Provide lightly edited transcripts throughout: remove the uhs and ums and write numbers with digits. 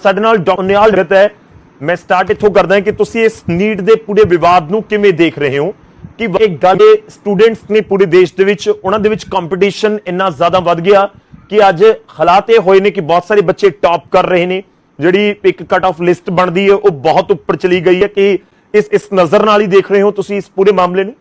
ਸਾਡੇ ਨਾਲ ਡਾਕਟਰ ਨਿਹਾਲ ਜਗਤ ਹੈ। ਮੈਂ ਸਟਾਰਟ ਇੱਥੋਂ ਕਰਦਾ ਕਿ ਤੁਸੀਂ ਇਸ ਨੀਟ ਦੇ ਪੂਰੇ ਵਿਵਾਦ ਨੂੰ ਕਿਵੇਂ ਦੇਖ ਰਹੇ ਹੋ ਕਿ ਇੱਕ ਗੱਲ ਸਟੂਡੈਂਟਸ ਨੇ ਪੂਰੇ ਦੇਸ਼ ਦੇ ਵਿੱਚ ਉਹਨਾਂ ਦੇ ਵਿੱਚ ਕੰਪੀਟੀਸ਼ਨ ਇੰਨਾ ਜ਼ਿਆਦਾ ਵੱਧ ਗਿਆ ਕਿ ਅੱਜ ਹਾਲਾਤ ਇਹ ਹੋਏ ਨੇ ਕਿ ਬਹੁਤ ਸਾਰੇ ਬੱਚੇ ਟੌਪ ਕਰ ਰਹੇ ਨੇ। ਜਿਹੜੀ ਇੱਕ ਕਟ ਆਫ ਲਿਸਟ ਬਣਦੀ ਹੈ ਉਹ ਬਹੁਤ ਉੱਪਰ ਚਲੀ ਗਈ ਹੈ कि इस नजर नाल ही देख रहे हो तुसी इस पूरे मामले में?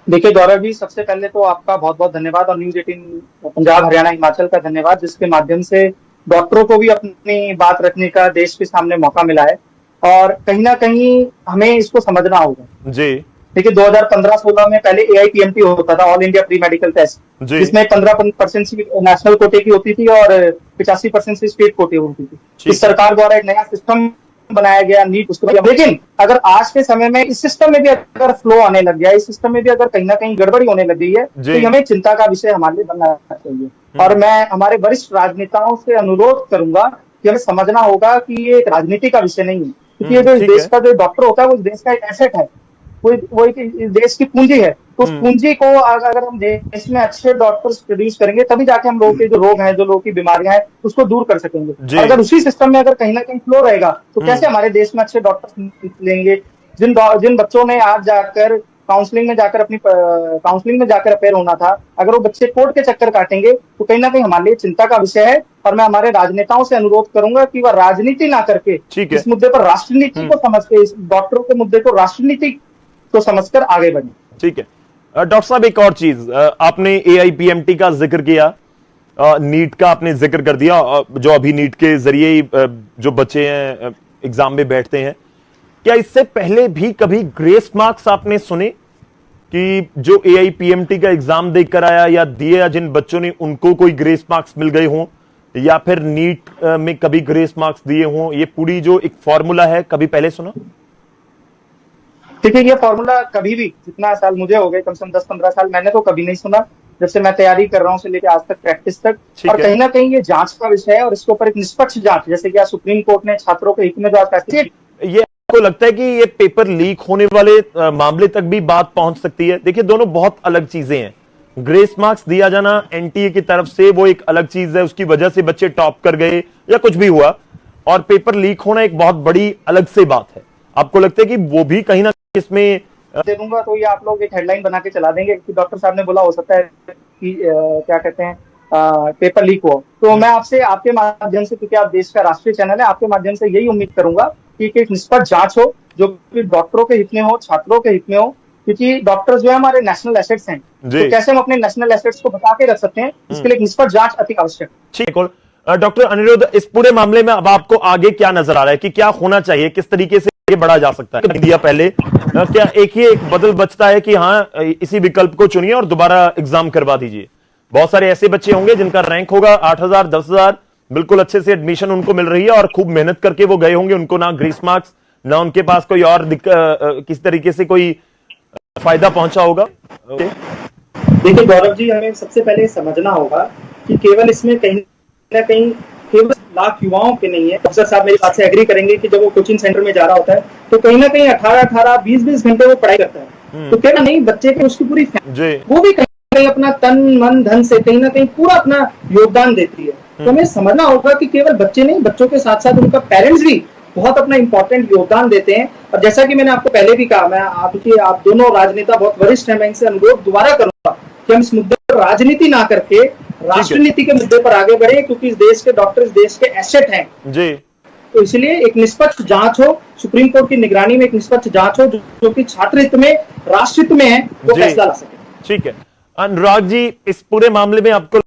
देखिए गौरव जी, सबसे पहले तो आपका बहुत बहुत धन्यवाद और न्यूज 18 पंजाब हरियाणा हिमाचल का धन्यवाद, जिसके माध्यम से डॉक्टरों को भी अपनी बात रखने का देश के सामने मौका मिला है। और कहीं ना कहीं हमें इसको समझना होगा जी। देखिए 2015-16 में पहले AIPMT होता था, all India pre medical test, जिसमें 15% सीट नेशनल कोटे की होती थी और 85% से स्टेट कोटे होती थी। इस सरकार द्वारा एक नया सिस्टम बनाया गया नीट, उसके बाद लेकिन अगर आज के समय में इस सिस्टम में भी अगर फ्लो आने लग गया, इस सिस्टम में भी अगर कहीं ना कहीं गड़बड़ी होने लग गई है तो हमें चिंता का विषय हमारे लिए बनना चाहिए। और मैं हमारे वरिष्ठ राजनेताओं से अनुरोध करूंगा कि हमें समझना होगा कि ये एक राजनीति का विषय नहीं है, क्योंकि ये जो देश का जो डॉक्टर होता है वो देश का एक एसेट है, वो एक देश की पूंजी है। तो उस पूंजी को अगर हम देश में अच्छे डॉक्टर्स प्रोड्यूस करेंगे तभी जाके हम लोगों के जो रोग हैं, जो लोगों की बीमारियां हैं, उसको दूर कर सकेंगे। अगर उसी सिस्टम में अगर कहीं ना कहीं फ्लो रहेगा तो कैसे हमारे देश में अच्छे डॉक्टर्स निकलेंगे? जिन बच्चों ने आज जाकर काउंसलिंग में जाकर अपेयर होना था, अगर वो बच्चे कोर्ट के चक्कर काटेंगे तो कहीं ना कहीं हमारे लिए चिंता का विषय है। और मैं हमारे राजनेताओं से अनुरोध करूंगा कि वह राजनीति ना करके इस मुद्दे पर राष्ट्रनीति को समझ के, इस डॉक्टरों के मुद्दे को राष्ट्रनीति को समझकर आगे बढ़े। ठीक है डॉक्टर साहब, एक और चीज, आपने AIPMT का जिक्र किया, नीट का आपने जिक्र कर दिया, जो अभी नीट के जरिए जो बच्चे हैं एग्जाम में बैठते हैं, क्या इससे पहले भी कभी ग्रेस मार्क्स आपने सुने कि जो AIPMT का एग्जाम देकर आया या दिए जिन बच्चों ने उनको कोई ग्रेस मार्क्स मिल गए हों, या फिर नीट में कभी ग्रेस मार्क्स दिए हों? ये पूरी जो एक फॉर्मूला है कभी पहले सुना? देखिए ये फॉर्मूला कभी भी, जितना साल मुझे हो गए, कम से कम 10-15 साल, मैंने तो कभी नहीं सुना। जब से मैं तैयारी कर रहा हूं से लेकर आज तक प्रैक्टिस तक। और कहीं ना कहीं ये जांच का विषय है और इसके ऊपर एक निष्पक्ष जांच, जैसे कि आज सुप्रीम कोर्ट ने छात्रों के हित में जो आज ये आपको लगता है कि ये पेपर लीक होने वाले मामले तक भी बात पहुंच सकती है? देखिए दोनों बहुत अलग चीजें हैं। ग्रेस मार्क्स दिया जाना NTA की तरफ से वो एक अलग चीज है, उसकी वजह से बच्चे टॉप कर गए या कुछ भी हुआ, और पेपर लीक होना एक बहुत बड़ी अलग से बात है। आपको लगता है कि वो भी कहीं ना इसमें दे दूंगा तो ये आप लोग एक हेडलाइन बना के चला देंगे कि डॉक्टर साहब ने बोला, हो सकता है कि क्या कहते हैं पेपर लीक हो। तो मैं आपसे आपके माध्यम से, क्योंकि आप देश का राष्ट्रीय चैनल है, आपके माध्यम से यही उम्मीद करूंगा कि एक निष्पक्ष जांच हो, जो कि डॉक्टरों के हित में हो, छात्रों के हित में हो, क्योंकि डॉक्टर जो है हमारे नेशनल एसेट्स हैं। तो कैसे हम अपने नेशनल एसेट्स को बचा के रख सकते हैं, इसके लिए निष्पक्ष जांच अति आवश्यक। ठीक है डॉक्टर अनिरुद्ध, इस पूरे मामले में अब आपको आगे क्या नजर आ रहा है कि क्या होना चाहिए, किस तरीके से ये बढ़ा जा सकता है? दिया पहले क्या एक बदल बचता है कि हाँ इसी विकल्प को चुनिए और दोबारा एग्जाम करवा दीजिए? बहुत सारे ऐसे बच्चे होंगे जिनका रैंक होगा 8,000 10,000, बिल्कुल अच्छे से एडमिशन उनको मिल रही है और खूब मेहनत करके वो गए होंगे, उनको ना ग्रेस मार्क्स ना उनके पास कोई और किस तरीके से कोई फायदा पहुंचा होगा। देखिए गौरव जी, हमें सबसे पहले समझना होगा कि केवल इसमें कहीं ना कहीं केवल लाख युवाओं के नहीं है। अफसर साहब मेरी बात से एग्री करेंगे कि जब वो कोचिंग सेंटर में जा रहा होता है तो कहीं ना कहीं 18-18 20-20 घंटे वो पढ़ाई करता है। तो क्या नहीं, बच्चे के उसकी पूरी वो भी कहीं ना कहीं अपना तन मन धन से कहीं ना कहीं पूरा अपना योगदान देती है। तो हमें समझना होगा कि केवल बच्चे नहीं, बच्चों के साथ साथ उनका पेरेंट्स भी बहुत अपना इंपॉर्टेंट योगदान देते हैं। और जैसा कि मैंने आपको पहले भी कहा, मैं आप दोनों राजनेता बहुत वरिष्ठ हैं, मैं इनसे अनुरोध दोबारा करूंगा कि हम इस मुद्दे पर राजनीति ना करके राष्ट्रनीति के मुद्दे पर आगे बढ़े, क्योंकि इस देश के डॉक्टर इस देश के एसेट हैं जी। तो इसलिए एक निष्पक्ष जांच हो, सुप्रीम कोर्ट की निगरानी में एक निष्पक्ष जांच हो, जो कि छात्र हित में, राष्ट्र हित में है, वो फैसला ला सके। ठीक है अनुराग जी, इस पूरे मामले में आपको